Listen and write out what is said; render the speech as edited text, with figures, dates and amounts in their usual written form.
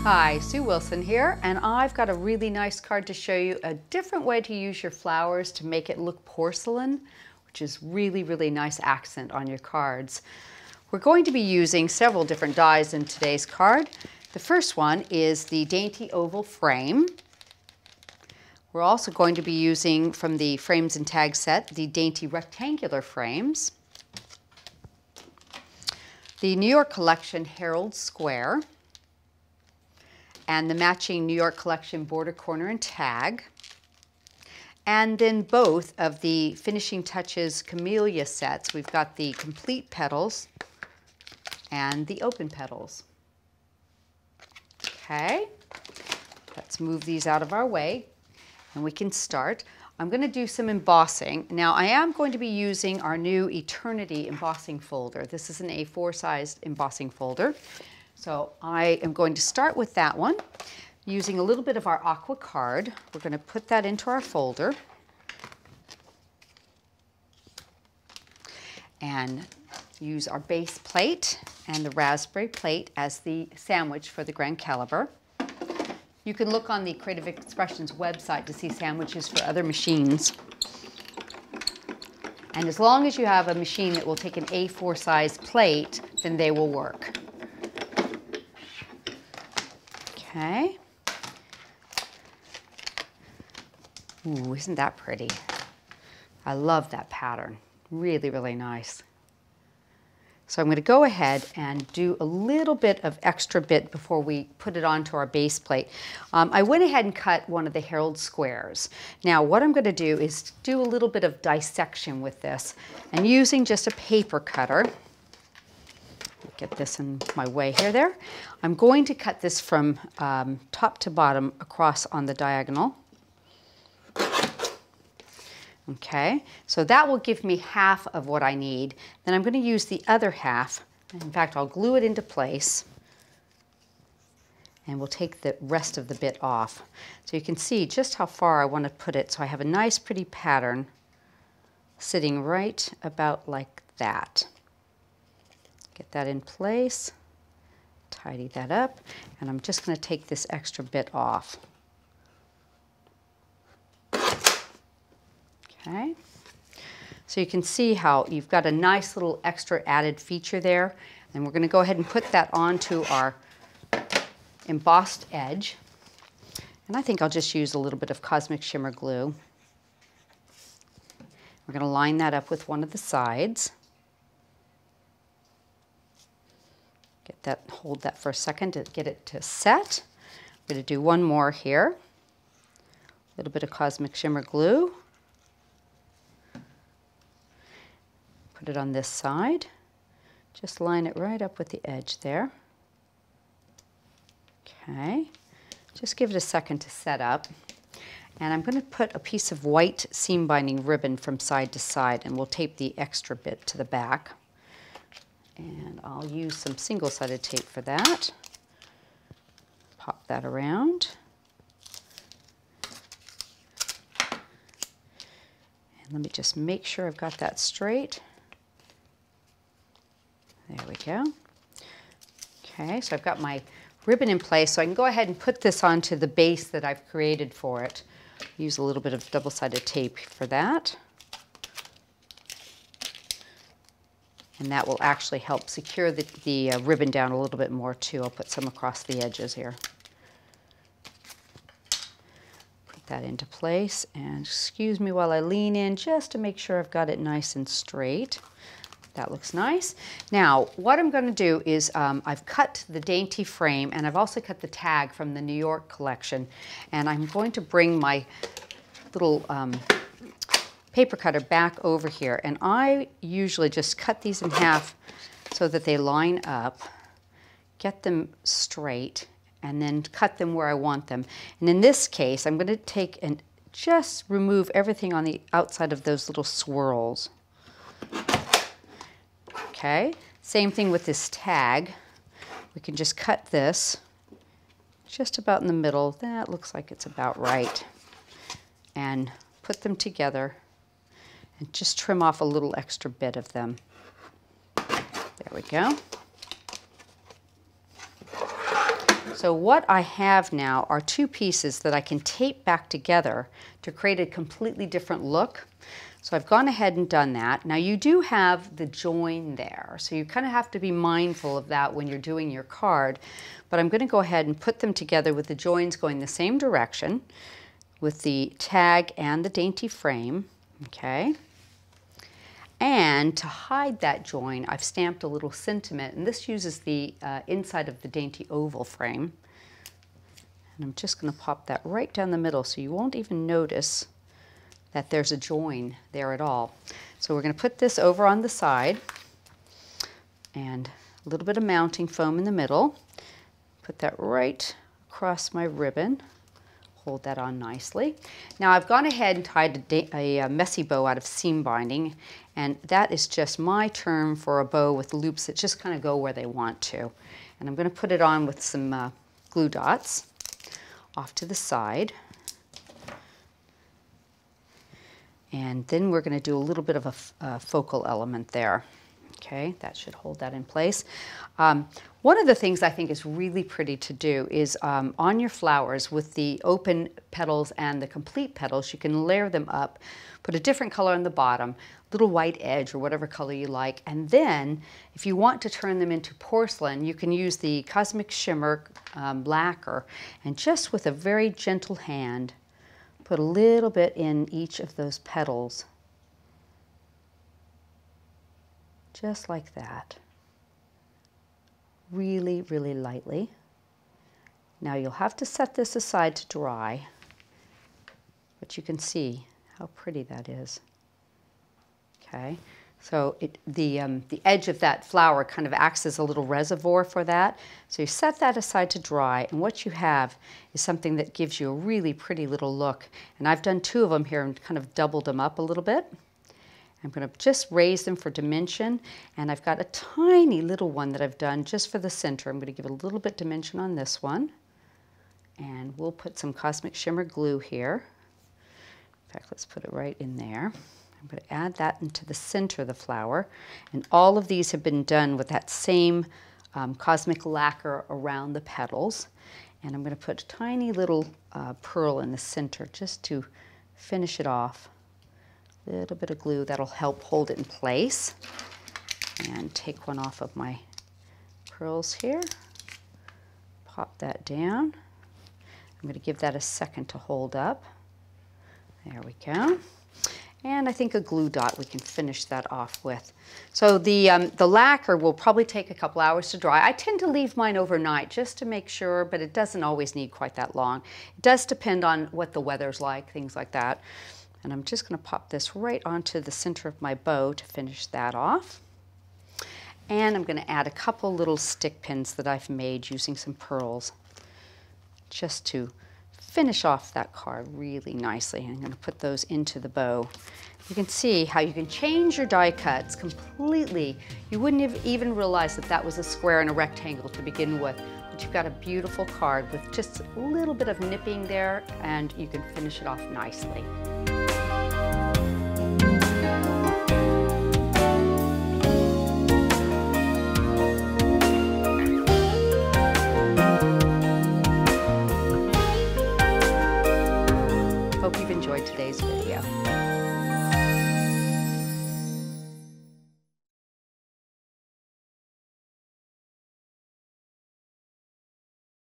Hi, Sue Wilson here, and I've got a really nice card to show you a different way to use your flowers to make it look porcelain, which is really nice accent on your cards. We're going to be using several different dies in today's card. The first one is the Dainty oval frame. We're also going to be using from the frames and tags set the Dainty rectangular frames, the New York Collection Herald square, and the matching New York Collection border, corner, and tag. And then both of the Finishing Touches Camellia sets. We've got the complete petals and the open petals. Okay, let's move these out of our way and we can start. I'm going to do some embossing. Now I am going to be using our new Eternity embossing folder. This is an A4 sized embossing folder. So I am going to start with that one using a little bit of our aqua card. We're going to put that into our folder and use our base plate and the raspberry plate as the sandwich for the grand caliber. You can look on the Creative Expressions website to see sandwiches for other machines. And as long as you have a machine that will take an A4 size plate, then they will work. Okay. Ooh, isn't that pretty? I love that pattern. Really nice. So I'm going to go ahead and do a little bit of extra bit before we put it onto our base plate. I went ahead and cut one of the Herald squares. Now what I'm going to do is do a little bit of dissection with this, and using just a paper cutter. Get this in my way here. I'm going to cut this from top to bottom across on the diagonal. Okay, so that will give me half of what I need. Then I'm going to use the other half. In fact, I'll glue it into place and we'll take the rest of the bit off. So you can see just how far I want to put it, so I have a nice pretty pattern sitting right about like that. Get that in place, tidy that up, and I'm just going to take this extra bit off. Okay, so you can see how you've got a nice little extra added feature there, and we're going to go ahead and put that onto our embossed edge. And I think I'll just use a little bit of Cosmic Shimmer glue. We're going to line that up with one of the sides. Get that, hold that for a second to get it to set. I'm going to do one more here. A little bit of Cosmic Shimmer glue. Put it on this side. Just line it right up with the edge there. Okay. Just give it a second to set up. And I'm going to put a piece of white seam binding ribbon from side to side, and we'll tape the extra bit to the back. And I'll use some single-sided tape for that. Pop that around. And let me just make sure I've got that straight. There we go. Okay, so I've got my ribbon in place, so I can go ahead and put this onto the base that I've created for it. Use a little bit of double-sided tape for that. And that will actually help secure the ribbon down a little bit more too. I'll put some across the edges here. Put that into place, and excuse me while I lean in just to make sure I've got it nice and straight. That looks nice. Now what I'm going to do is I've cut the Dainty frame, and I've also cut the tag from the New York collection, and I'm going to bring my little paper cutter back over here, and I usually just cut these in half so that they line up, get them straight, and then cut them where I want them. And in this case, I'm going to take and just remove everything on the outside of those little swirls. Okay, same thing with this tag. We can just cut this just about in the middle. That looks like it's about right. And put them together and just trim off a little extra bit of them. There we go. So what I have now are two pieces that I can tape back together to create a completely different look. So I've gone ahead and done that. Now you do have the join there, so you kind of have to be mindful of that when you're doing your card. But I'm going to go ahead and put them together with the joins going the same direction with the tag and the dainty frame, okay? And to hide that join, I've stamped a little sentiment, and this uses the inside of the dainty oval frame. And I'm just going to pop that right down the middle so you won't even notice that there's a join there at all. So we're going to put this over on the side and a little bit of mounting foam in the middle. Put that right across my ribbon. Hold that on nicely. Now I've gone ahead and tied a messy bow out of seam binding, and that is just my term for a bow with loops that just kind of go where they want to. And I'm going to put it on with some glue dots off to the side. And then we're going to do a little bit of a focal element there. Okay, that should hold that in place. One of the things I think is really pretty to do is on your flowers with the open petals and the complete petals, you can layer them up, put a different color on the bottom, little white edge or whatever color you like, and then if you want to turn them into porcelain, you can use the Cosmic Shimmer lacquer, and just with a very gentle hand, put a little bit in each of those petals. Just like that. Really, really lightly. Now you'll have to set this aside to dry, but you can see how pretty that is. Okay, so the edge of that flower kind of acts as a little reservoir for that. So you set that aside to dry, and what you have is something that gives you a really pretty little look. And I've done two of them here and kind of doubled them up a little bit. I'm going to just raise them for dimension, and I've got a tiny little one that I've done just for the center. I'm going to give it a little bit dimension on this one, and we'll put some Cosmic Shimmer glue here. In fact, let's put it right in there. I'm going to add that into the center of the flower, and all of these have been done with that same cosmic lacquer around the petals. And I'm going to put a tiny little pearl in the center just to finish it off. A little bit of glue that'll help hold it in place. And take one off of my pearls here. Pop that down. I'm going to give that a second to hold up. There we go. And I think a glue dot we can finish that off with. So the lacquer will probably take a couple hours to dry. I tend to leave mine overnight just to make sure, but it doesn't always need quite that long. It does depend on what the weather's like, things like that. And I'm just going to pop this right onto the center of my bow to finish that off. And I'm going to add a couple little stick pins that I've made using some pearls just to finish off that card really nicely. I'm going to put those into the bow. You can see how you can change your die cuts completely. You wouldn't have even realized that that was a square and a rectangle to begin with. But you've got a beautiful card with just a little bit of nipping there, and you can finish it off nicely. Hope you've enjoyed today's video.